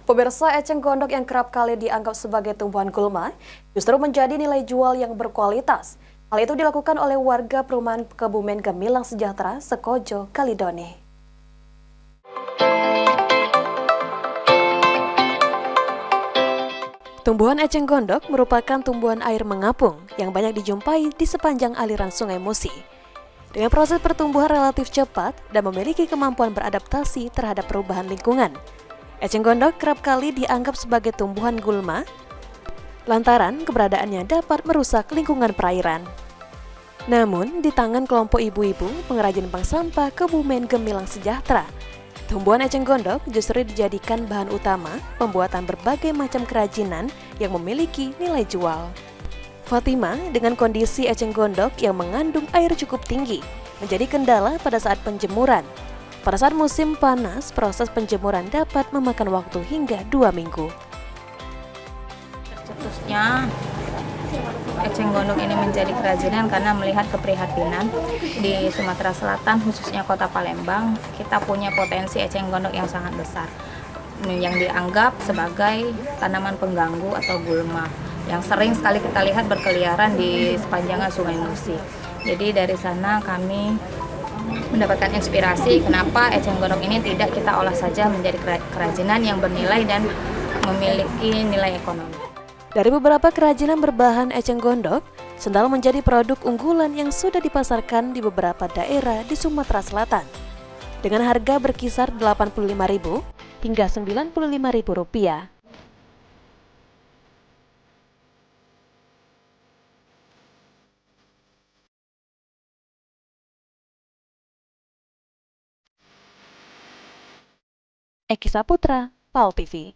Pemirsa, eceng gondok yang kerap kali dianggap sebagai tumbuhan gulma justru menjadi nilai jual yang berkualitas. Hal itu dilakukan oleh warga perumahan Kebumen Gemilang Sejahtera, Sekojo, Kalidone. Tumbuhan eceng gondok merupakan tumbuhan air mengapung yang banyak dijumpai di sepanjang aliran Sungai Musi. Dengan proses pertumbuhan relatif cepat dan memiliki kemampuan beradaptasi terhadap perubahan lingkungan, eceng gondok kerap kali dianggap sebagai tumbuhan gulma lantaran keberadaannya dapat merusak lingkungan perairan. Namun, di tangan kelompok ibu-ibu pengrajin bank sampah Kebumen Gemilang Sejahtera, tumbuhan eceng gondok justru dijadikan bahan utama pembuatan berbagai macam kerajinan yang memiliki nilai jual. Fatima, dengan kondisi eceng gondok yang mengandung air cukup tinggi, menjadi kendala pada saat penjemuran. Pada saat musim panas, proses penjemuran dapat memakan waktu hingga 2 minggu. Cetusnya eceng gondok ini menjadi kerajinan karena melihat keprihatinan di Sumatera Selatan, khususnya kota Palembang, kita punya potensi eceng gondok yang sangat besar yang dianggap sebagai tanaman pengganggu atau gulma yang sering sekali kita lihat berkeliaran di sepanjang Sungai Musi. Jadi dari sana kami mendapatkan inspirasi kenapa eceng gondok ini tidak kita olah saja menjadi kerajinan yang bernilai dan memiliki nilai ekonomi. Dari beberapa kerajinan berbahan eceng gondok, sendal menjadi produk unggulan yang sudah dipasarkan di beberapa daerah di Sumatera Selatan. Dengan harga berkisar Rp85.000 hingga Rp95.000. Eki Saputra, PAL TV.